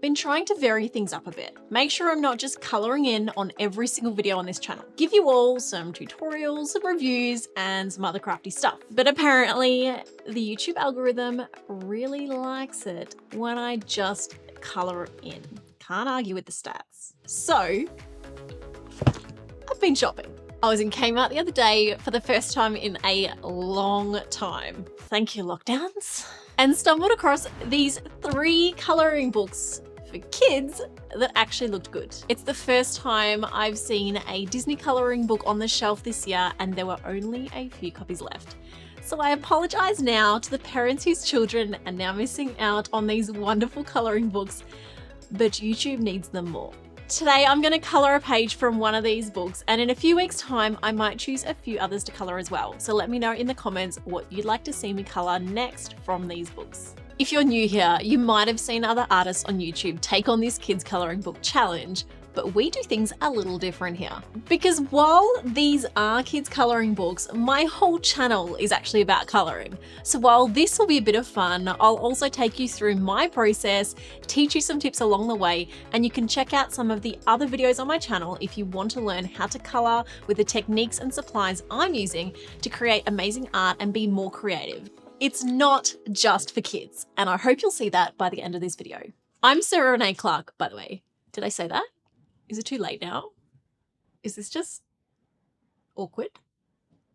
been trying to vary things up a bit. Make sure I'm not just colouring in on every single video on this channel. Give you all some tutorials, some reviews, and some other crafty stuff. But apparently the YouTube algorithm really likes it when I just colour in. Can't argue with the stats. So I've been shopping. I was in Kmart the other day for the first time in a long time. Thank you, lockdowns. And stumbled across these 3 colouring books for kids that actually looked good. It's the first time I've seen a Disney colouring book on the shelf this year, and there were only a few copies left. So I apologise now to the parents whose children are now missing out on these wonderful colouring books, but YouTube needs them more. Today I'm going to colour a page from one of these books, and in a few weeks' time I might choose a few others to colour as well. So let me know in the comments what you'd like to see me colour next from these books. If you're new here, you might have seen other artists on YouTube take on this kids colouring book challenge, but we do things a little different here. Because while these are kids colouring books, my whole channel is actually about colouring. So while this will be a bit of fun, I'll also take you through my process, teach you some tips along the way, and you can check out some of the other videos on my channel if you want to learn how to colour with the techniques and supplies I'm using to create amazing art and be more creative. It's not just for kids, and I hope you'll see that by the end of this video. I'm Sarah Renee Clark, by the way. Did I say that? Is it too late now? Is this just awkward?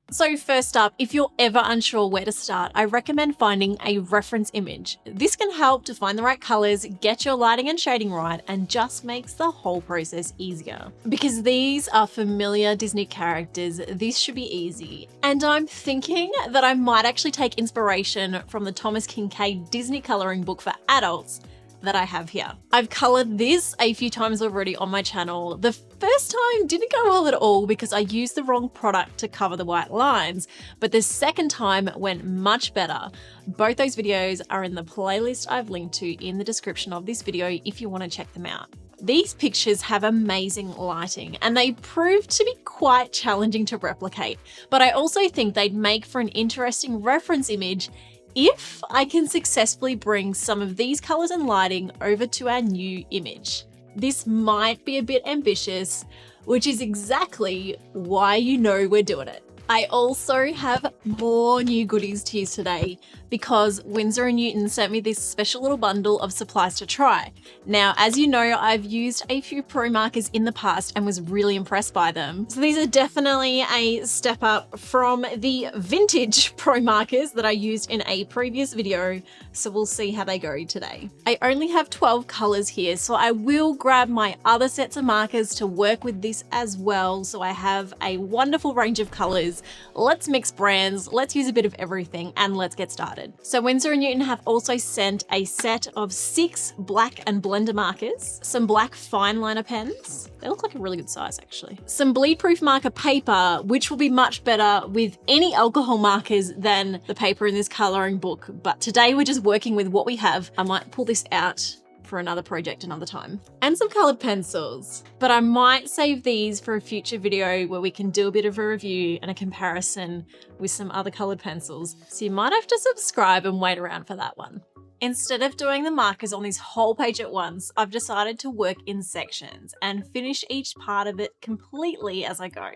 So first up, if you're ever unsure where to start, I recommend finding a reference image. This can help to find the right colors, get your lighting and shading right, and just makes the whole process easier. Because these are familiar Disney characters, this should be easy. And I'm thinking that I might actually take inspiration from the Thomas Kinkade Disney coloring book for adults that I have here. I've colored this a few times already on my channel. The first time didn't go well at all because I used the wrong product to cover the white lines, but the second time went much better. Both those videos are in the playlist I've linked to in the description of this video if you want to check them out. These pictures have amazing lighting and they proved to be quite challenging to replicate, but I also think they'd make for an interesting reference image if I can successfully bring some of these colors and lighting over to our new image. This might be a bit ambitious, which is exactly why you know we're doing it. I also have more new goodies to use today because Winsor & Newton sent me this special little bundle of supplies to try. Now, as you know, I've used a few pro markers in the past and was really impressed by them. So these are definitely a step up from the vintage pro markers that I used in a previous video. So we'll see how they go today. I only have 12 colors here, so I will grab my other sets of markers to work with this as well. So I have a wonderful range of colors. Let's mix brands, let's use a bit of everything, and let's get started. So Winsor & Newton have also sent a set of 6 black and blender markers, some black fine liner pens. They look like a really good size actually. Some bleed proof marker paper, which will be much better with any alcohol markers than the paper in this coloring book. But today we're just working with what we have. I might pull this out for another project another time. And some colored pencils. But I might save these for a future video where we can do a bit of a review and a comparison with some other colored pencils. So you might have to subscribe and wait around for that one. Instead of doing the markers on this whole page at once, I've decided to work in sections and finish each part of it completely as I go.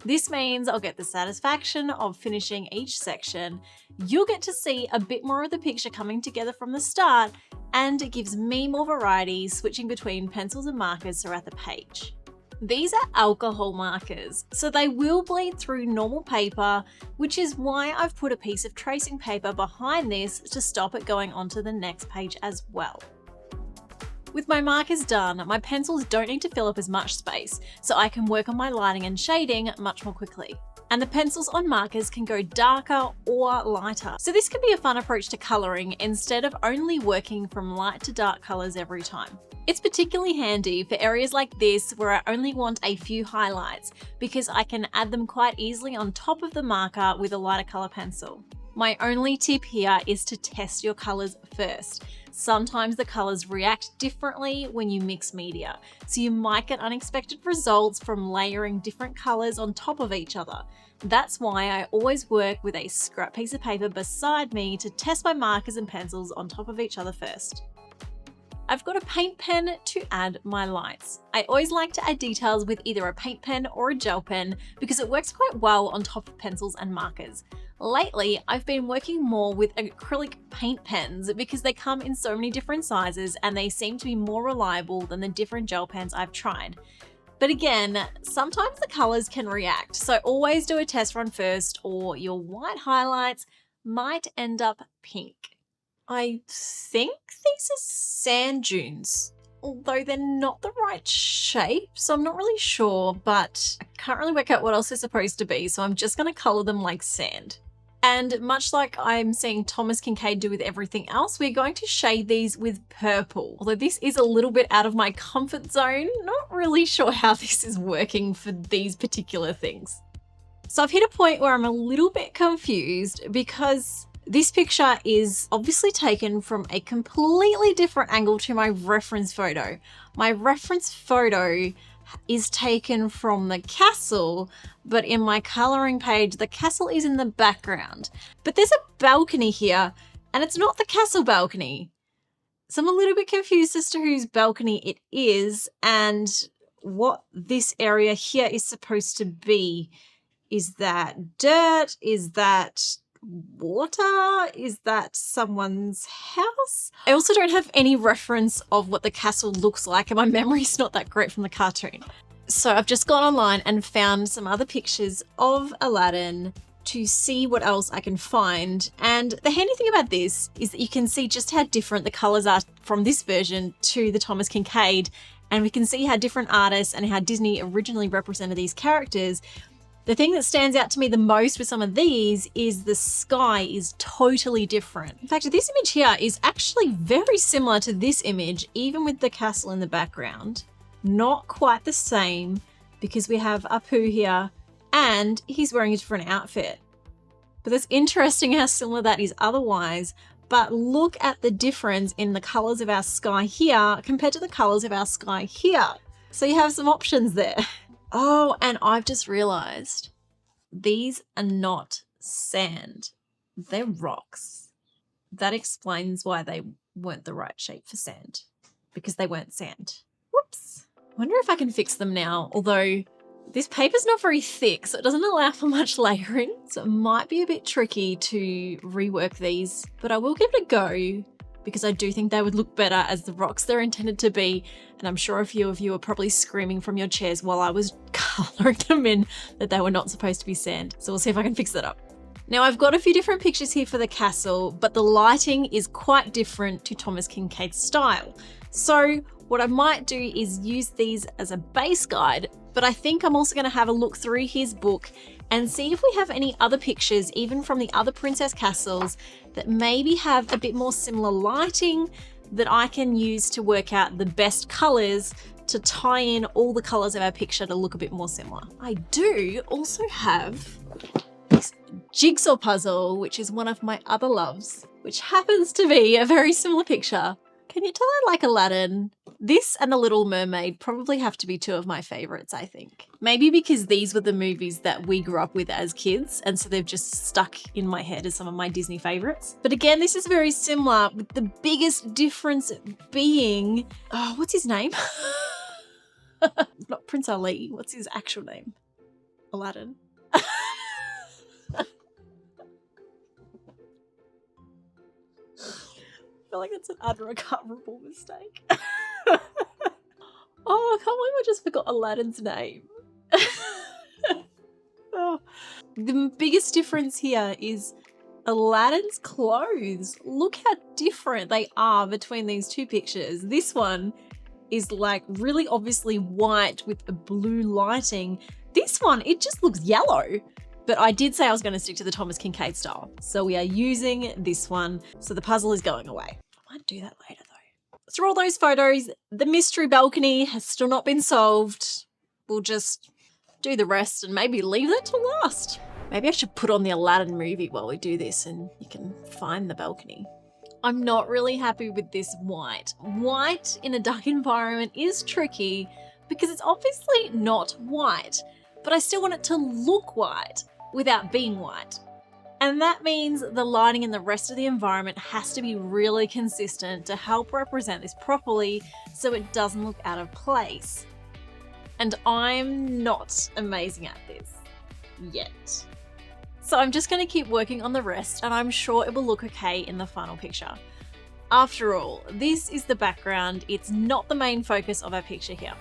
This means I'll get the satisfaction of finishing each section. You'll get to see a bit more of the picture coming together from the start, and it gives me more variety switching between pencils and markers throughout the page. These are alcohol markers, so they will bleed through normal paper, which is why I've put a piece of tracing paper behind this to stop it going onto the next page as well. With my markers done, my pencils don't need to fill up as much space, so I can work on my lighting and shading much more quickly. And the pencils on markers can go darker or lighter. So this can be a fun approach to colouring instead of only working from light to dark colours every time. It's particularly handy for areas like this where I only want a few highlights because I can add them quite easily on top of the marker with a lighter colour pencil. My only tip here is to test your colours first. Sometimes the colours react differently when you mix media, so you might get unexpected results from layering different colours on top of each other. That's why I always work with a scrap piece of paper beside me to test my markers and pencils on top of each other first. I've got a paint pen to add my lights. I always like to add details with either a paint pen or a gel pen because it works quite well on top of pencils and markers. Lately, I've been working more with acrylic paint pens because they come in so many different sizes and they seem to be more reliable than the different gel pens I've tried. But again, sometimes the colors can react, so always do a test run first or your white highlights might end up pink. I think these are sand dunes, although they're not the right shape, so I'm not really sure, but I can't really work out what else they're supposed to be, so I'm just going to color them like sand. And much like I'm seeing Thomas Kinkade do with everything else, we're going to shade these with purple. Although this is a little bit out of my comfort zone, not really sure how this is working for these particular things. So I've hit a point where I'm a little bit confused because this picture is obviously taken from a completely different angle to my reference photo. My reference photo is taken from the castle, but in my coloring page, the castle is in the background. But there's a balcony here, and it's not the castle balcony. So I'm a little bit confused as to whose balcony it is and what this area here is supposed to be. Is that dirt? Is that water? Is that someone's house? I also don't have any reference of what the castle looks like, and my memory's not that great from the cartoon. So I've just gone online and found some other pictures of Aladdin to see what else I can find. And the handy thing about this is that you can see just how different the colors are from this version to the Thomas Kinkade, and we can see how different artists and how Disney originally represented these characters. The thing that stands out to me the most with some of these is the sky is totally different. In fact, this image here is actually very similar to this image, even with the castle in the background. Not quite the same because we have Apu here and he's wearing a different outfit. But it's interesting how similar that is otherwise. But look at the difference in the colors of our sky here compared to the colors of our sky here. So you have some options there. Oh, and I've just realized these are not sand. They're rocks. That explains why they weren't the right shape for sand, because they weren't sand. Whoops. I wonder if I can fix them now, although this paper's not very thick, so it doesn't allow for much layering. So it might be a bit tricky to rework these, but I will give it a go because I do think they would look better as the rocks they're intended to be. And I'm sure a few of you are probably screaming from your chairs while I was coloring them in that they were not supposed to be sand. So we'll see if I can fix that up. Now I've got a few different pictures here for the castle, but the lighting is quite different to Thomas Kinkade's style. So what I might do is use these as a base guide, but I think I'm also going to have a look through his book and see if we have any other pictures, even from the other princess castles, that maybe have a bit more similar lighting that I can use to work out the best colors to tie in all the colors of our picture to look a bit more similar. I do also have this jigsaw puzzle, which is one of my other loves, which happens to be a very similar picture. Can you tell I like Aladdin? This and The Little Mermaid probably have to be two of my favorites, I think. Maybe because these were the movies that we grew up with as kids, and so they've just stuck in my head as some of my Disney favorites. But again, this is very similar, with the biggest difference being, oh, what's his name? Not Prince Ali, what's his actual name? Aladdin. I feel like that's an unrecoverable mistake. Oh, I can't believe I just forgot Aladdin's name. Oh. The biggest difference here is Aladdin's clothes. Look how different they are between these two pictures. This one is like really obviously white with a blue lighting. This one, it just looks yellow. But I did say I was going to stick to the Thomas Kinkade style. So we are using this one. So the puzzle is going away. I might do that later though. Through all those photos, the mystery balcony has still not been solved. We'll just do the rest and maybe leave that to last. Maybe I should put on the Aladdin movie while we do this and you can find the balcony. I'm not really happy with this white. White in a dark environment is tricky because it's obviously not white, but I still want it to look white without being white. And that means the lighting in the rest of the environment has to be really consistent to help represent this properly so it doesn't look out of place. And I'm not amazing at this yet. So I'm just going to keep working on the rest and I'm sure it will look okay in the final picture. After all, this is the background, it's not the main focus of our picture here.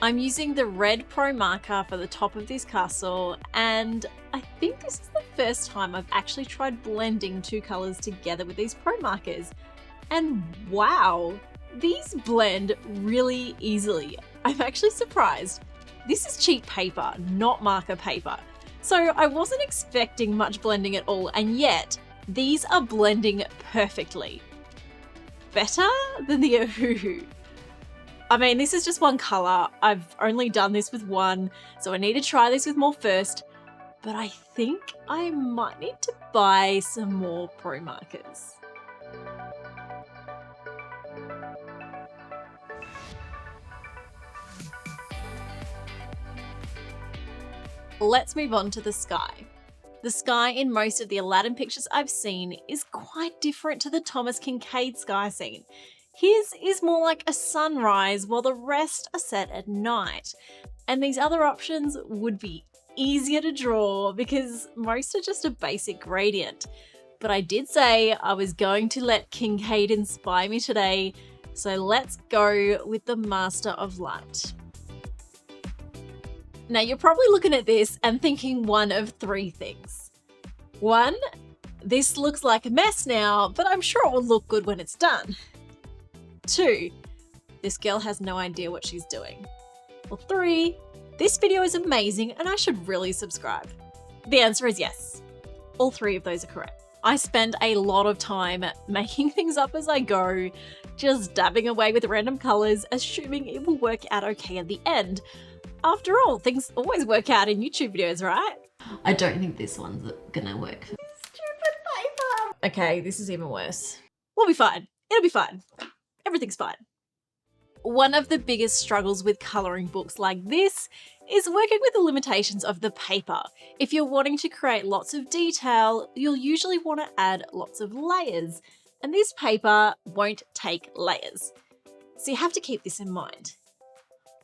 I'm using the red pro marker for the top of this castle, and I think this is the first time I've actually tried blending two colors together with these pro markers. And wow, these blend really easily. I'm actually surprised. This is cheap paper, not marker paper. So I wasn't expecting much blending at all, and yet these are blending perfectly. Better than the Ohuhu. I mean, this is just one color. I've only done this with one, so I need to try this with more first, but I think I might need to buy some more pro markers. Let's move on to the sky. The sky in most of the Aladdin pictures I've seen is quite different to the Thomas Kinkade sky scene. His is more like a sunrise while the rest are set at night. And these other options would be easier to draw because most are just a basic gradient. But I did say I was going to let Kinkade inspire me today, so let's go with the Master of Light. Now you're probably looking at this and thinking one of three things. One, this looks like a mess now, but I'm sure it will look good when it's done. Two, this girl has no idea what she's doing. Or three, this video is amazing and I should really subscribe. The answer is yes. All three of those are correct. I spend a lot of time making things up as I go, just dabbing away with random colors, assuming it will work out okay at the end. After all, things always work out in YouTube videos, right? I don't think this one's gonna work. Stupid paper! Okay, this is even worse. We'll be fine. It'll be fine. Everything's fine. One of the biggest struggles with colouring books like this is working with the limitations of the paper. If you're wanting to create lots of detail, you'll usually want to add lots of layers, and this paper won't take layers. So you have to keep this in mind.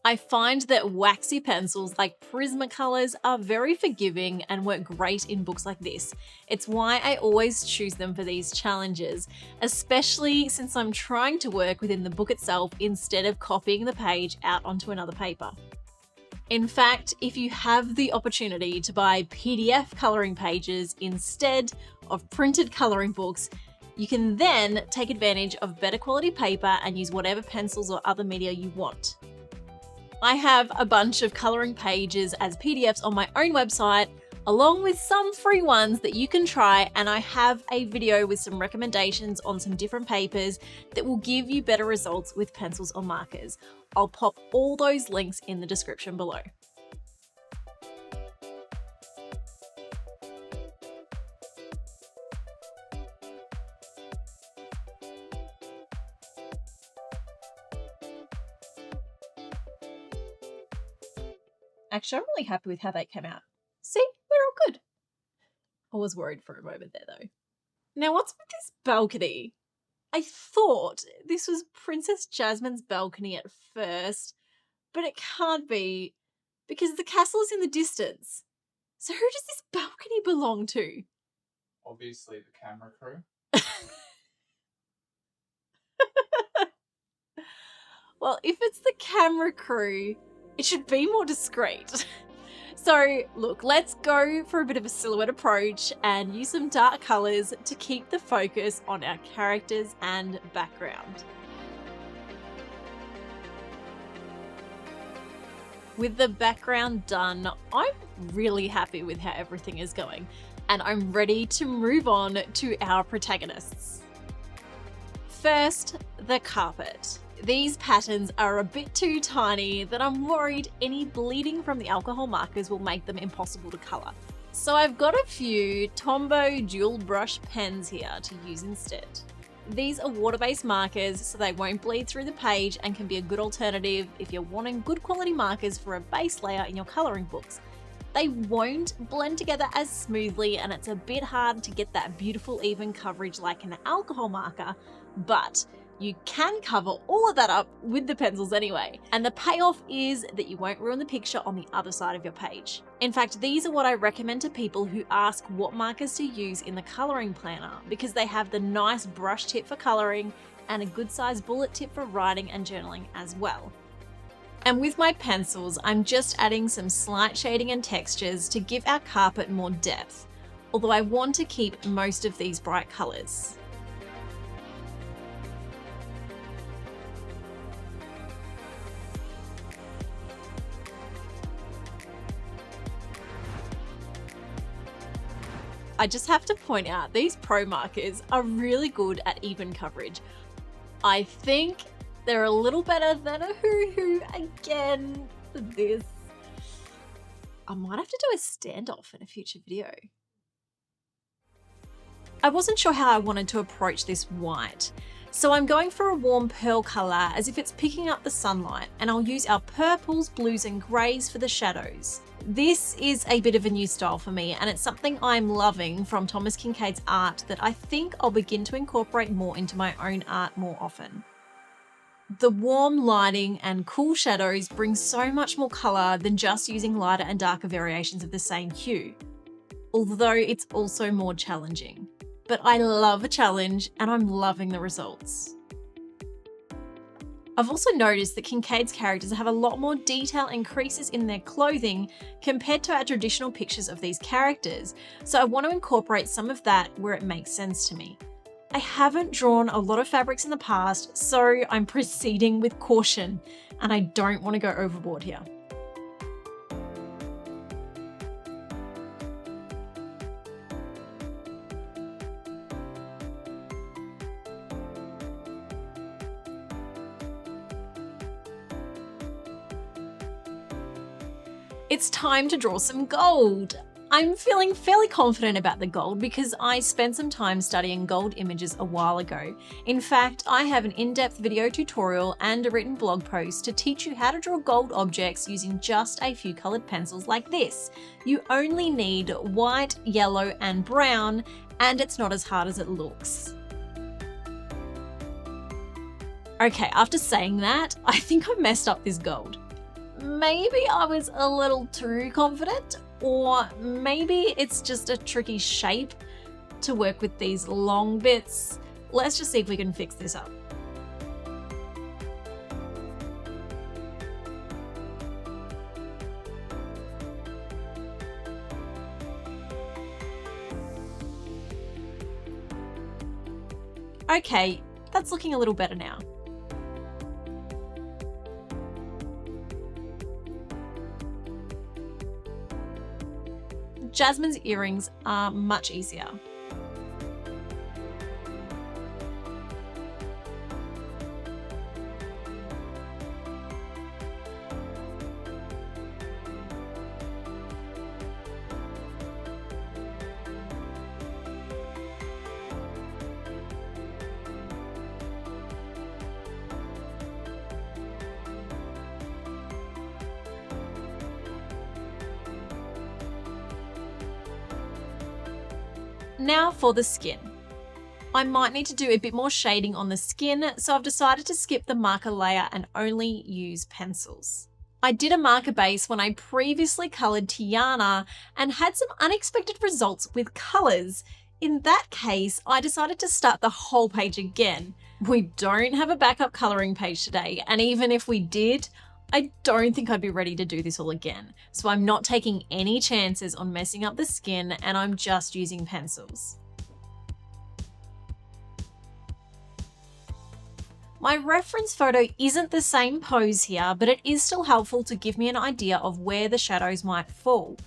I find that waxy pencils like Prismacolors are very forgiving and work great in books like this. It's why I always choose them for these challenges, especially since I'm trying to work within the book itself instead of copying the page out onto another paper. In fact, if you have the opportunity to buy PDF colouring pages instead of printed colouring books, you can then take advantage of better quality paper and use whatever pencils or other media you want. I have a bunch of colouring pages as PDFs on my own website, along with some free ones that you can try, and I have a video with some recommendations on some different papers that will give you better results with pencils or markers. I'll pop all those links in the description below. Actually, I'm really happy with how they came out. See, we're all good. I was worried for a moment there though. Now what's with this balcony? I thought this was Princess Jasmine's balcony at first, but it can't be because the castle is in the distance. So who does this balcony belong to? Obviously the camera crew. Well, if it's the camera crew, it should be more discreet. So look, let's go for a bit of a silhouette approach and use some dark colours to keep the focus on our characters and background. With the background done, I'm really happy with how everything is going, and I'm ready to move on to our protagonists. First, the carpet. These patterns are a bit too tiny that I'm worried any bleeding from the alcohol markers will make them impossible to colour. So I've got a few Tombow dual brush pens here to use instead. These are water-based markers so they won't bleed through the page and can be a good alternative if you're wanting good quality markers for a base layer in your colouring books. they won't blend together as smoothly and it's a bit hard to get that beautiful even coverage like an alcohol marker, but you can cover all of that up with the pencils anyway. And the payoff is that you won't ruin the picture on the other side of your page. In fact, these are what I recommend to people who ask what markers to use in the coloring planner, because they have the nice brush tip for coloring and a good size bullet tip for writing and journaling as well. And with my pencils, I'm just adding some slight shading and textures to give our carpet more depth, although I want to keep most of these bright colors. I just have to point out, these pro markers are really good at even coverage. I think they're a little better than a Hoo again for this. I might have to do a standoff in a future video. I wasn't sure how I wanted to approach this white, so I'm going for a warm pearl colour as if it's picking up the sunlight, and I'll use our purples, blues and greys for the shadows. This is a bit of a new style for me, and it's something I'm loving from Thomas Kincaid's art that I think I'll begin to incorporate more into my own art more often. The warm lighting and cool shadows bring so much more colour than just using lighter and darker variations of the same hue, although it's also more challenging. But I love a challenge and I'm loving the results. I've also noticed that Kincaid's characters have a lot more detail and creases in their clothing compared to our traditional pictures of these characters, so I want to incorporate some of that where it makes sense to me. I haven't drawn a lot of fabrics in the past, so I'm proceeding with caution, and I don't want to go overboard here. It's time to draw some gold. I'm feeling fairly confident about the gold because I spent some time studying gold images a while ago. In fact, I have an in-depth video tutorial and a written blog post to teach you how to draw gold objects using just a few coloured pencils like this. You only need white, yellow and brown, and it's not as hard as it looks. Okay, after saying that, I think I've messed up this gold. Maybe I was a little too confident, or maybe it's just a tricky shape to work with these long bits. Let's just see if we can fix this up. Okay, that's looking a little better now. Jasmine's earrings are much easier. Now for the skin. I might need to do a bit more shading on the skin, so I've decided to skip the marker layer and only use pencils. I did a marker base when I previously coloured Tiana and had some unexpected results with colours. In that case, I decided to start the whole page again. We don't have a backup colouring page today, and even if we did, I don't think I'd be ready to do this all again, so I'm not taking any chances on messing up the skin and I'm just using pencils. My reference photo isn't the same pose here, but it is still helpful to give me an idea of where the shadows might fall.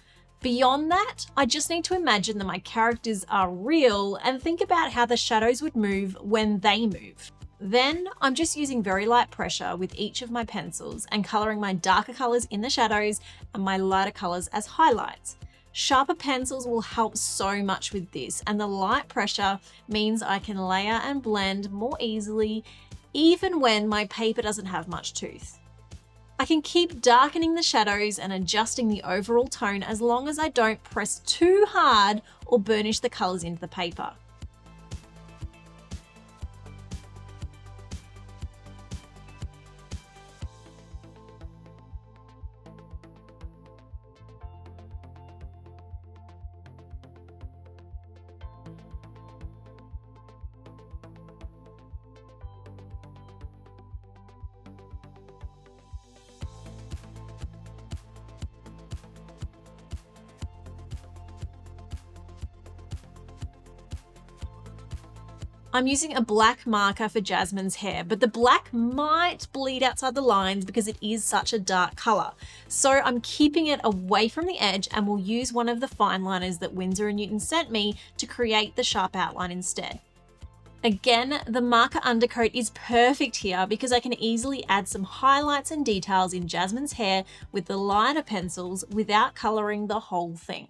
Beyond that, I just need to imagine that my characters are real and think about how the shadows would move when they move. Then I'm just using very light pressure with each of my pencils and colouring my darker colours in the shadows and my lighter colours as highlights. Sharper pencils will help so much with this, and the light pressure means I can layer and blend more easily even when my paper doesn't have much tooth. I can keep darkening the shadows and adjusting the overall tone as long as I don't press too hard or burnish the colours into the paper. I'm using a black marker for Jasmine's hair, but the black might bleed outside the lines because it is such a dark colour. So I'm keeping it away from the edge and will use one of the fine liners that Winsor & Newton sent me to create the sharp outline instead. Again, the marker undercoat is perfect here because I can easily add some highlights and details in Jasmine's hair with the lighter pencils without colouring the whole thing.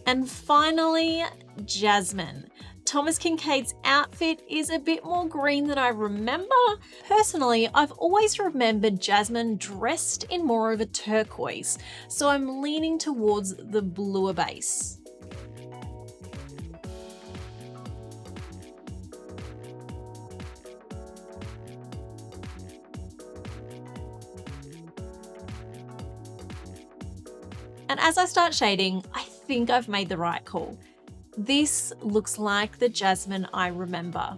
And finally, Jasmine. Thomas Kincaid's outfit is a bit more green than I remember. Personally, I've always remembered Jasmine dressed in more of a turquoise, so I'm leaning towards the bluer base. And as I start shading, I think I've made the right call. This looks like the Jasmine I remember.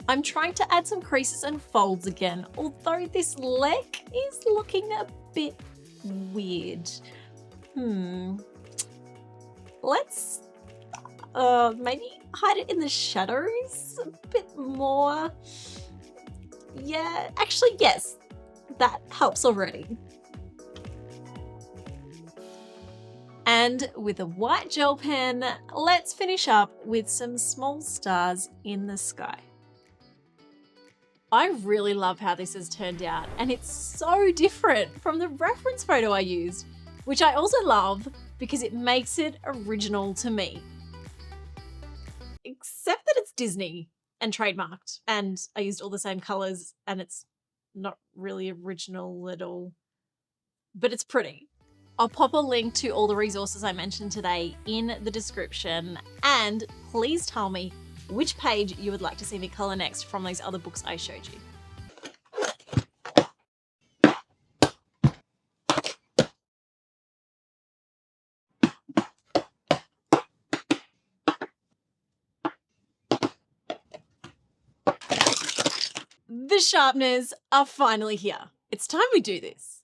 I'm trying to add some creases and folds again, although this leg is looking a bit weird. Let's maybe hide it in the shadows a bit more. Yeah, actually, yes, that helps already. And with a white gel pen, let's finish up with some small stars in the sky. I really love how this has turned out, and it's so different from the reference photo I used, which I also love because it makes it original to me. Except that it's Disney and trademarked, and I used all the same colors, and it's not really original at all, but it's pretty. I'll pop a link to all the resources I mentioned today in the description, and please tell me which page you would like to see me color next from these other books I showed you. The sharpeners are finally here. It's time we do this.